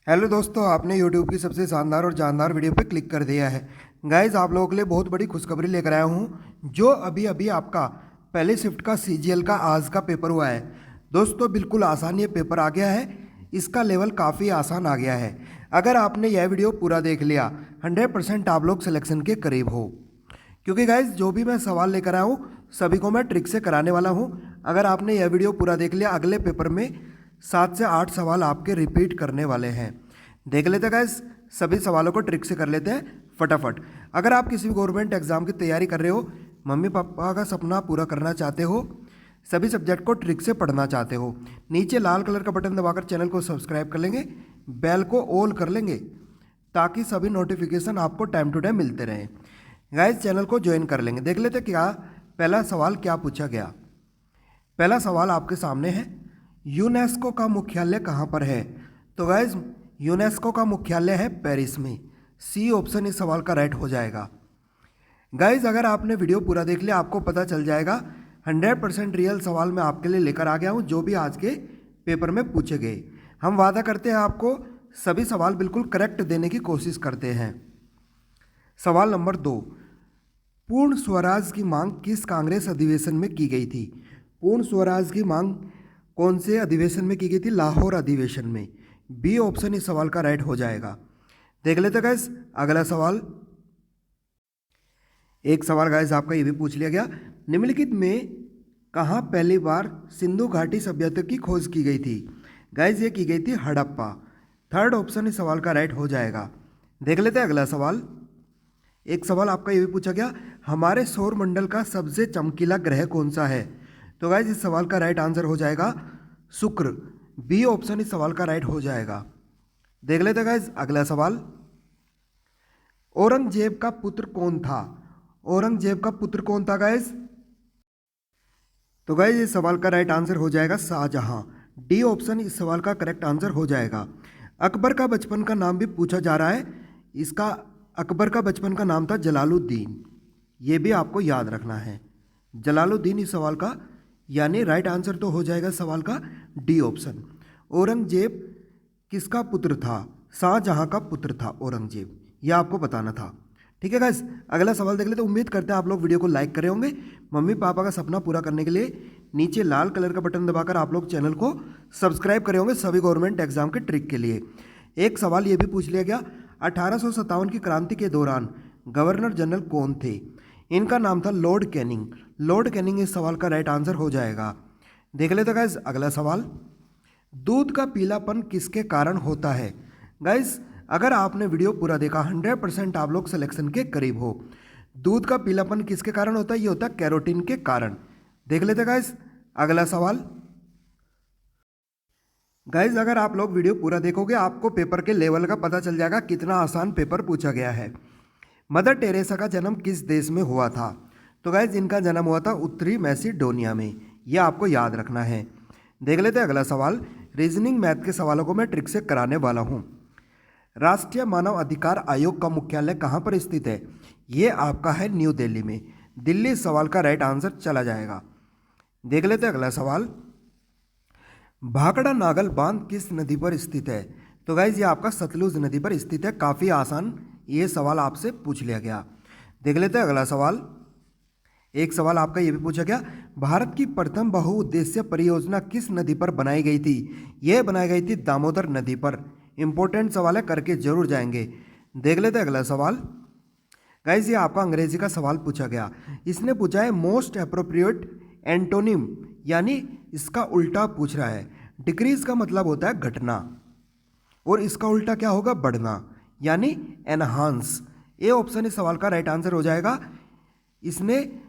Hello दोस्तों, आपने YouTube की सबसे शानदार और जानदार वीडियो पे क्लिक कर दिया है। गाइज, आप लोगों के लिए बहुत बड़ी खुशखबरी लेकर आया हूँ। जो अभी अभी आपका पहले शिफ्ट का CGL का आज का पेपर हुआ है दोस्तों, बिल्कुल आसान ये पेपर आ गया है। इसका लेवल काफ़ी आसान आ गया है। अगर आपने यह वीडियो पूरा देख लिया 100% आप लोग सिलेक्शन के करीब हो, क्योंकि गाइज जो भी मैं सवाल लेकर आया हूँ सभी को मैं ट्रिक से कराने वाला हूँ। अगर आपने यह वीडियो पूरा देख लिया, अगले पेपर में 7 से 8 सवाल आपके रिपीट करने वाले हैं। देख लेते हैं गाइस, सभी सवालों को ट्रिक से कर लेते हैं फटाफट। अगर आप किसी भी गवर्नमेंट एग्जाम की तैयारी कर रहे हो, मम्मी पापा का सपना पूरा करना चाहते हो, सभी सब्जेक्ट को ट्रिक से पढ़ना चाहते हो, नीचे लाल कलर का बटन दबाकर चैनल को सब्सक्राइब कर लेंगे, बेल को ऑल कर लेंगे ताकि सभी नोटिफिकेशन आपको टाइम टू टाइम मिलते रहें। गाइस, चैनल को ज्वाइन कर लेंगे। देख लेते क्या पहला सवाल क्या पूछा गया। पहला सवाल आपके सामने है, यूनेस्को का मुख्यालय कहाँ पर है। तो गाइज, यूनेस्को का मुख्यालय है पेरिस में। सी ऑप्शन इस सवाल का राइट हो जाएगा। गाइज, अगर आपने वीडियो पूरा देख लिया आपको पता चल जाएगा 100% रियल सवाल मैं आपके लिए लेकर आ गया हूँ, जो भी आज के पेपर में पूछे गए। हम वादा करते हैं आपको सभी सवाल बिल्कुल करेक्ट देने की कोशिश करते हैं। सवाल नंबर 2, पूर्ण स्वराज की मांग किस कांग्रेस अधिवेशन में की गई थी। पूर्ण स्वराज की मांग कौन से अधिवेशन में की गई थी। लाहौर अधिवेशन में। बी ऑप्शन इस सवाल का राइट हो जाएगा। देख लेते गाइस अगला सवाल। एक सवाल गाइस आपका ये भी पूछ लिया गया, निम्नलिखित में कहाँ पहली बार सिंधु घाटी सभ्यता की खोज की गई थी। गाइस, ये की गई थी हड़प्पा। थर्ड ऑप्शन इस सवाल का राइट हो जाएगा। देख लेते हैं अगला सवाल। एक सवाल आपका ये भी पूछा गया, हमारे सौर मंडल का सबसे चमकीला ग्रह कौन सा है। तो गाइस, इस सवाल का राइट आंसर हो जाएगा शुक्र। बी ऑप्शन इस सवाल का राइट हो जाएगा। देख लेते हैं गाइस अगला सवाल। औरंगजेब का पुत्र कौन था। औरंगजेब का पुत्र कौन था गाइस। तो गाइस, इस सवाल का राइट आंसर हो जाएगा शाहजहां। डी ऑप्शन इस सवाल का करेक्ट आंसर हो जाएगा। अकबर का बचपन का नाम भी पूछा जा रहा है। इसका अकबर का बचपन का नाम था जलालुद्दीन। ये भी आपको याद रखना है, जलालुद्दीन इस सवाल का, यानी राइट आंसर तो हो जाएगा सवाल का डी ऑप्शन। औरंगजेब किसका पुत्र था। शाहजहां का पुत्र था औरंगजेब, यह आपको बताना था। ठीक है गाइस, अगला सवाल देख लेते। उम्मीद करते हैं आप लोग वीडियो को लाइक करे होंगे। मम्मी पापा का सपना पूरा करने के लिए नीचे लाल कलर का बटन दबाकर आप लोग चैनल को सब्सक्राइब करे होंगे सभी गवर्नमेंट एग्जाम के ट्रिक के लिए। एक सवाल ये भी पूछ लिया गया, 1857 की क्रांति के दौरान गवर्नर जनरल कौन थे। इनका नाम था लॉर्ड कैनिंग। लॉर्ड कैनिंग इस सवाल का राइट आंसर हो जाएगा। देख लेते गाइस अगला सवाल। दूध का पीलापन किसके कारण होता है। गाइस, अगर आपने वीडियो पूरा देखा 100% आप लोग सिलेक्शन के करीब हो। दूध का पीलापन किसके कारण होता है। ये होता है कैरोटीन के कारण। देख लेते गाइस अगला सवाल। गाइज, अगर आप लोग वीडियो पूरा देखोगे आपको पेपर के लेवल का पता चल जाएगा कितना आसान पेपर पूछा गया है। मदर टेरेसा का जन्म किस देश में हुआ था। तो गाइज, इनका जन्म हुआ था उत्तरी मैसिडोनिया में। यह आपको याद रखना है। देख लेते हैं अगला सवाल। रीजनिंग मैथ के सवालों को मैं ट्रिक से कराने वाला हूँ। राष्ट्रीय मानव अधिकार आयोग का मुख्यालय कहाँ पर स्थित है। ये आपका है न्यू दिल्ली में। दिल्ली इस सवाल का राइट आंसर चला जाएगा। देख लेते हैं अगला सवाल। भाखड़ा नागल बांध किस नदी पर स्थित है। तो गाइज, ये आपका सतलुज नदी पर स्थित है। काफ़ी आसान ये सवाल आपसे पूछ लिया गया। देख लेते हैं अगला सवाल। एक सवाल आपका ये भी पूछा गया, भारत की प्रथम बहुउद्देश्य परियोजना किस नदी पर बनाई गई थी। यह बनाई गई थी दामोदर नदी पर। इंपॉर्टेंट सवाल है, करके जरूर जाएंगे। देख लेते हैं अगला सवाल। गाइज, ये आपका अंग्रेजी का सवाल पूछा गया। इसने पूछा है मोस्ट अप्रोप्रिएट एंटोनिम, यानी इसका उल्टा पूछ रहा है। डिक्रीज का मतलब होता है घटना और इसका उल्टा क्या होगा, बढ़ना, यानी एनहांस। ए ऑप्शन इस सवाल का राइट आंसर हो जाएगा। इसने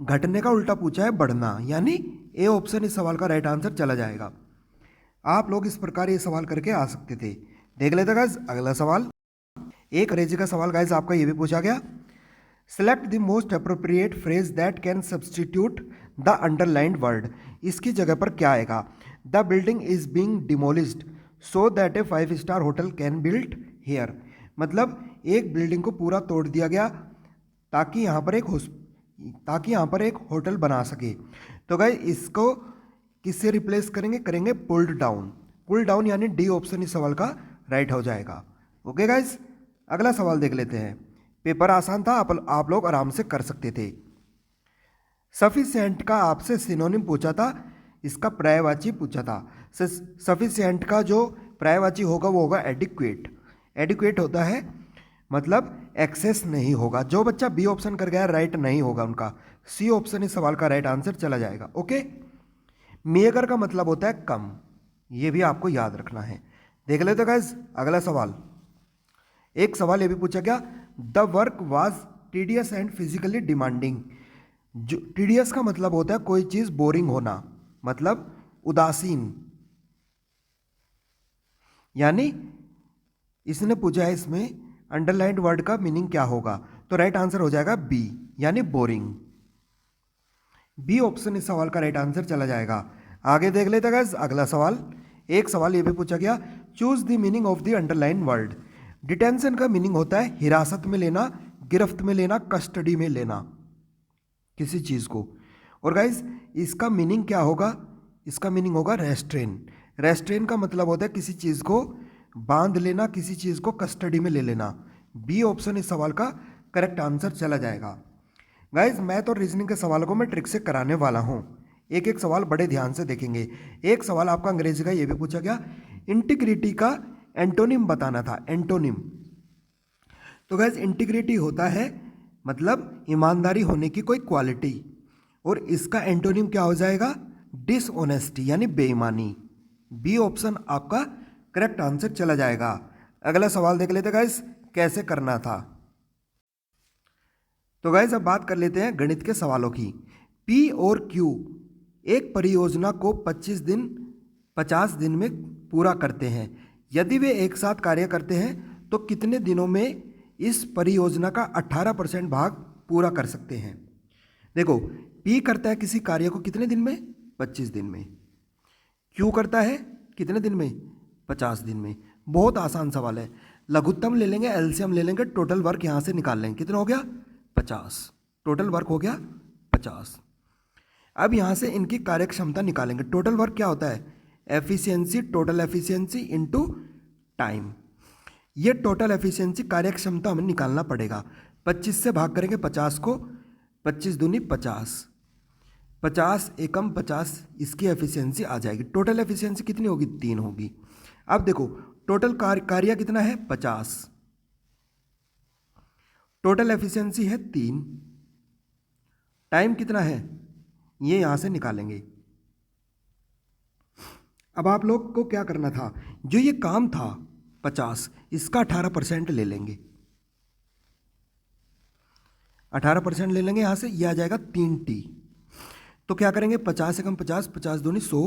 घटने का उल्टा पूछा है बढ़ना, यानी ए ऑप्शन इस सवाल का राइट आंसर चला जाएगा। आप लोग इस प्रकार ये सवाल करके आ सकते थे। देख लेते गाइस अगला सवाल। एक अंग्रेजी का सवाल गाइस आपका ये भी पूछा गया, select the most appropriate phrase that can substitute the underlined word. इसकी जगह पर क्या आएगा। The building is being demolished so that a 5 star hotel can build here. मतलब एक बिल्डिंग को पूरा तोड़ दिया गया ताकि यहाँ पर एक होटल बना सके। तो गाइस, इसको किससे रिप्लेस करेंगे, पुल्ड डाउन। पुल डाउन यानी डी ऑप्शन इस सवाल का राइट हो जाएगा। ओके गाइज, अगला सवाल देख लेते हैं। पेपर आसान था, आप लोग आराम से कर सकते थे। सफिशिएंट का आपसे सिनोनिम पूछा था, इसका पर्यायवाची पूछा था। सफिशिएंट का जो पर्यायवाची होगा वो होगा एडिक्वेट। एडिक्वेट होता है मतलब एक्सेस नहीं होगा। जो बच्चा बी ऑप्शन कर गया राइट नहीं होगा उनका, सी ऑप्शन इस सवाल का राइट आंसर चला जाएगा। ओके, मेगर का मतलब होता है कम, ये भी आपको याद रखना है। देख लेते गाइस अगला सवाल। एक सवाल ये भी पूछा गया, the work was tedious and physically demanding. जो टीडियस का मतलब होता है कोई चीज बोरिंग होना, मतलब उदासीन, यानी इसने पूछा है इसमें अंडरलाइंड वर्ड का मीनिंग क्या होगा, तो राइट आंसर हो जाएगा बी, यानी बोरिंग। बी ऑप्शन इस सवाल का राइट आंसर चला जाएगा। आगे देख लेते हैं गाइस अगला सवाल। एक सवाल ये भी पूछा गया, choose the meaning of the underline word. Detention का मीनिंग होता है हिरासत में लेना, गिरफ्त में लेना, कस्टडी में लेना किसी चीज को। और गाइस इसका मीनिंग क्या होगा, इसका मीनिंग होगा रेस्ट्रेन। रेस्ट्रेन का मतलब होता है किसी चीज को बांध लेना, किसी चीज को कस्टडी में ले लेना। बी ऑप्शन इस सवाल का करेक्ट आंसर चला जाएगा। गाइज मैथ और रीजनिंग के सवालों को मैं ट्रिक से कराने वाला हूं, एक एक सवाल बड़े ध्यान से देखेंगे। एक सवाल आपका अंग्रेजी का ये भी पूछा गया, इंटीग्रिटी का एंटोनिम बताना था। एंटोनिम, तो गाइज इंटीग्रिटी होता है मतलब ईमानदारी होने की कोई क्वालिटी, और इसका एंटोनिम क्या हो जाएगा, डिसऑनेस्टी यानी बेईमानी। बी ऑप्शन आपका करेक्ट आंसर चला जाएगा। अगला सवाल देख लेते गाइज कैसे करना था। तो गाइज अब बात कर लेते हैं गणित के सवालों की। पी और क्यू एक परियोजना को 50 दिन में पूरा करते हैं। यदि वे एक साथ कार्य करते हैं तो कितने दिनों में इस परियोजना का 18% भाग पूरा कर सकते हैं। देखो पी करता है किसी कार्य को कितने दिन में, 25 दिन में। क्यू करता है कितने दिन में, 50 दिन में। बहुत आसान सवाल है, लघुत्तम ले लेंगे, एलसीएम ले लेंगे, टोटल वर्क यहाँ से निकाल लेंगे, कितना हो गया 50, टोटल वर्क हो गया 50। अब यहाँ से इनकी कार्यक्षमता निकालेंगे। टोटल वर्क क्या होता है, efficiency, total efficiency into time. ये टोटल एफिशिएंसी कार्यक्षमता हमें निकालना पड़ेगा। 25 से भाग करेंगे 50 को, 25 दूनी 50, 50 एकम 50, इसकी एफिशिएंसी आ जाएगी। टोटल एफिशिएंसी कितनी होगी, 3 होगी। अब देखो टोटल कार्य कितना है 50, टोटल एफिशिएंसी है 3, टाइम कितना है ये यहां से निकालेंगे। अब आप लोग को क्या करना था, जो ये काम था 50, इसका 18% ले लेंगे, 18% ले लेंगे यहां से, ये आ जाएगा 3T। तो क्या करेंगे 50 एकम 50, 50 दूनी 100,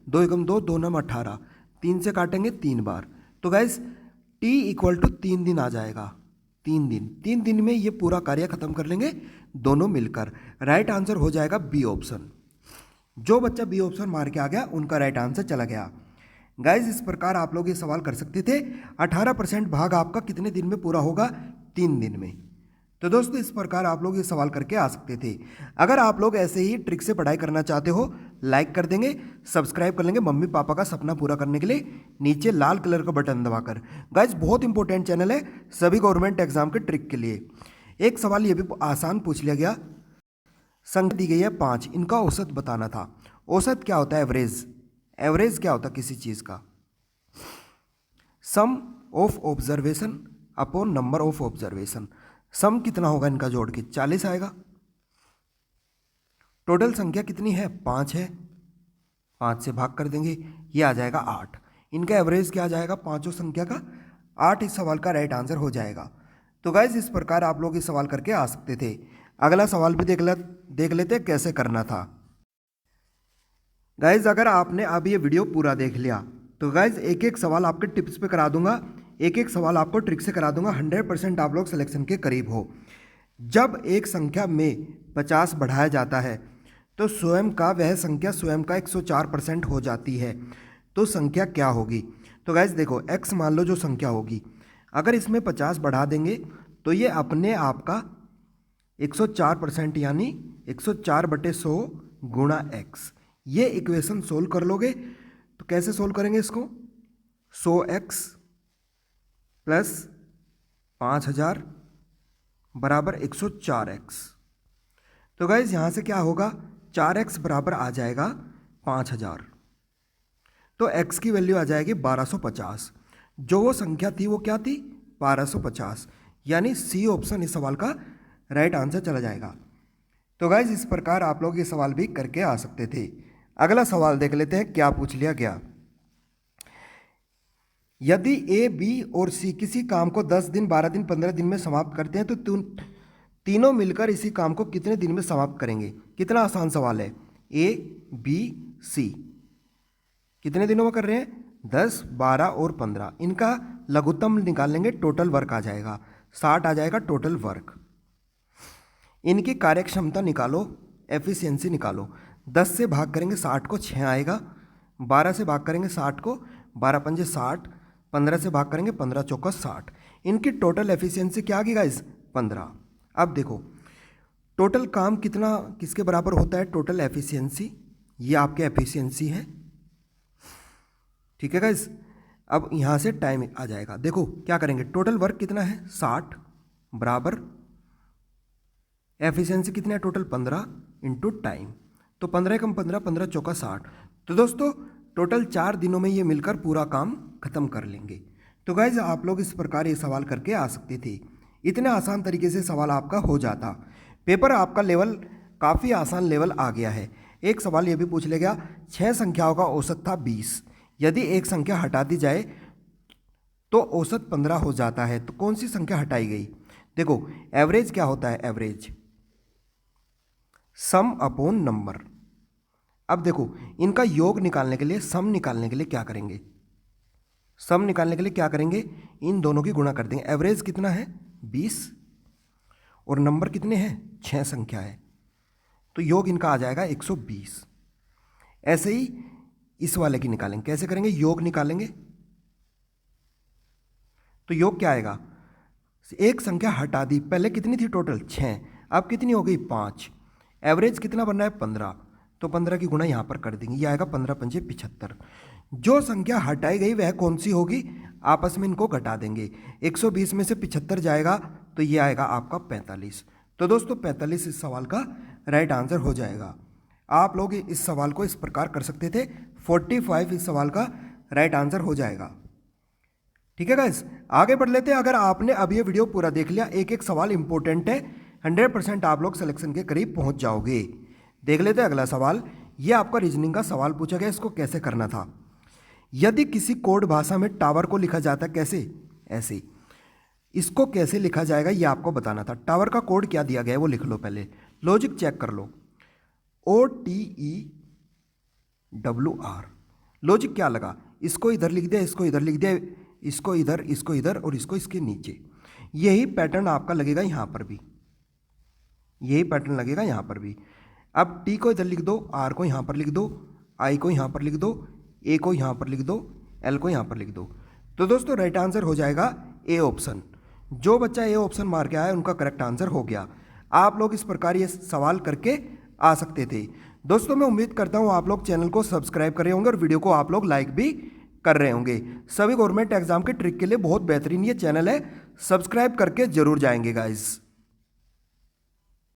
2 एकम 2, 2 नम 18, 3 से काटेंगे 3 बार। तो गाइस T इक्वल टू 3 दिन आ जाएगा, 3 दिन में ये पूरा कार्य खत्म कर लेंगे दोनों मिलकर। राइट आंसर हो जाएगा बी ऑप्शन। जो बच्चा बी ऑप्शन मार के आ गया उनका राइट आंसर चला गया। गाइज इस प्रकार आप लोग ये सवाल कर सकते थे। 18% भाग आपका कितने दिन में पूरा होगा, 3 दिन में। तो दोस्तों इस प्रकार आप लोग ये सवाल करके आ सकते थे। अगर आप लोग ऐसे ही ट्रिक से पढ़ाई करना चाहते हो, लाइक कर देंगे, सब्सक्राइब कर लेंगे मम्मी पापा का सपना पूरा करने के लिए, नीचे लाल कलर का बटन दबाकर। गाइज बहुत इंपॉर्टेंट चैनल है सभी गवर्नमेंट एग्जाम के ट्रिक के लिए। एक सवाल ये भी आसान पूछ लिया गया, संख्या दी गई है 5, इनका औसत बताना था। औसत क्या होता है, एवरेज। एवरेज क्या होता है किसी चीज का, sum of observation upon number of observation. Sum कितना होगा इनका जोड़ के, 40 आएगा। टोटल संख्या कितनी है, 5 है, 5 से भाग कर देंगे, ये आ जाएगा 8। इनका एवरेज क्या आ जाएगा पांचों संख्या का, 8 इस सवाल का राइट आंसर हो जाएगा। तो गाइज इस प्रकार आप लोग इस सवाल करके आ सकते थे। अगला सवाल भी देख लेते कैसे करना था। गाइज अगर आपने अब ये वीडियो पूरा देख लिया तो गाइज एक एक सवाल आपके टिप्स पे करा दूंगा, एक एक सवाल आपको ट्रिक से करा दूंगा। 100% आप लोग सिलेक्शन के करीब हो। जब एक संख्या में 50 बढ़ाया जाता है तो स्वयं का वह संख्या स्वयं का 104% हो जाती है। तो संख्या क्या होगी, तो गाइज देखो x मान लो जो संख्या होगी, अगर इसमें 50 बढ़ा देंगे तो ये अपने आप का 104% यानी 104/100 गुणा x। ये इक्वेशन सोल्व कर लोगे तो कैसे सोल्व करेंगे इसको, 100x प्लस 5000 बराबर 104x। तो गाइज यहाँ से क्या होगा, 4x बराबर आ जाएगा 5000, तो x की वैल्यू आ जाएगी 1250। जो वो संख्या थी वो क्या थी, 1250, यानी सी ऑप्शन इस सवाल का राइट आंसर चला जाएगा। तो गाइज इस प्रकार आप लोग ये सवाल भी करके आ सकते थे। अगला सवाल देख लेते हैं क्या पूछ लिया गया। यदि ए, बी और सी किसी काम को 10 दिन, 12 दिन, 15 दिन में समाप्त करते हैं तो तीनों मिलकर इसी काम को कितने दिन में समाप्त करेंगे। कितना आसान सवाल है। ए, बी, सी कितने दिनों में कर रहे हैं, 10, 12 और 15। इनका लघुत्तम निकाल लेंगे, टोटल वर्क आ जाएगा 60 आ जाएगा टोटल वर्क। इनकी कार्यक्षमता निकालो, एफिशिएंसी निकालो। 10 से भाग करेंगे 60 को 6 आएगा, 12 से भाग करेंगे 60 को 12 पंजे 60, 15 से भाग करेंगे 15 चौका 60। इनकी टोटल एफिशिएंसी क्या आ गई गाइस, 15। अब देखो टोटल काम कितना किसके बराबर होता है, टोटल एफिशिएंसी, ये आपके एफिशिएंसी है, ठीक है गाइस। अब यहाँ से टाइम आ जाएगा, देखो क्या करेंगे, टोटल वर्क कितना है 60 बराबर एफिशिएंसी कितना है टोटल 15 इंटू टाइम, तो 15 कम 15, 15 चौका 60। तो दोस्तों टोटल 4 दिनों में ये मिलकर पूरा काम खत्म कर लेंगे। तो गाइज आप लोग इस प्रकार ये सवाल करके आ सकते थे। इतने आसान तरीके से सवाल आपका हो जाता। पेपर आपका लेवल काफ़ी आसान लेवल आ गया है। एक सवाल ये भी पूछ लिया गया, 6 संख्याओं का औसत था 20, यदि एक संख्या हटा दी जाए तो औसत 15 हो जाता है, तो कौन सी संख्या हटाई गई। देखो एवरेज क्या होता है, एवरेज सम अपॉन नंबर। अब देखो इनका योग निकालने के लिए, सम निकालने के लिए क्या करेंगे, सम निकालने के लिए क्या करेंगे, इन दोनों की गुणा कर देंगे। एवरेज कितना है 20 और नंबर कितने हैं 6 संख्या है, तो योग इनका आ जाएगा 120। ऐसे ही इस वाले की निकालेंगे, कैसे करेंगे, योग निकालेंगे तो योग क्या आएगा, एक संख्या हटा दी, पहले कितनी थी टोटल 6, अब कितनी हो गई 5। एवरेज कितना बन रहा है 15, तो 15 की गुणा यहाँ पर कर देंगे, ये आएगा 15 पंजे 75। जो संख्या हटाई गई वह कौन सी होगी, आपस में इनको घटा देंगे, 120 में से 75 जाएगा तो ये आएगा आपका 45। तो दोस्तों 45 इस सवाल का राइट आंसर हो जाएगा। आप लोग इस सवाल को इस प्रकार कर सकते थे, 45 इस सवाल का राइट आंसर हो जाएगा। ठीक है गाइस, आगे बढ़ लेते हैं। अगर आपने अब ये वीडियो पूरा देख लिया, एक एक सवाल इंपॉर्टेंट है, 100% आप लोग सिलेक्शन के करीब पहुंच जाओगे। देख लेते हैं अगला सवाल। ये आपका रीजनिंग का सवाल पूछा गया, इसको कैसे करना था। यदि किसी कोड भाषा में टावर को लिखा जाता, कैसे, ऐसे, इसको कैसे लिखा जाएगा ये आपको बताना था। टावर का कोड क्या दिया गया है वो लिख लो, पहले लॉजिक चेक कर लो, OTEWR। लॉजिक क्या लगा, इसको इधर लिख दिया, इसको इधर लिख दिया, इसको इधर और इसको इसके नीचे। यही पैटर्न आपका लगेगा यहाँ पर भी, यही पैटर्न लगेगा यहाँ पर भी। अब T को इधर लिख दो, R को यहाँ पर लिख दो, I को यहाँ पर लिख दो, A को यहाँ पर लिख दो, L को यहाँ पर लिख दो। तो दोस्तों राइट आंसर हो जाएगा A ऑप्शन। जो बच्चा A ऑप्शन मार के आया उनका करेक्ट आंसर हो गया। आप लोग इस प्रकार ये सवाल करके आ सकते थे। दोस्तों मैं उम्मीद करता हूँ आप लोग चैनल को सब्सक्राइब कर रहे होंगे और वीडियो को आप लोग लाइक भी कर रहे होंगे। सभी गवर्नमेंट एग्जाम के ट्रिक के लिए बहुत बेहतरीन ये चैनल है, सब्सक्राइब करके जरूर जाएंगे गाइज।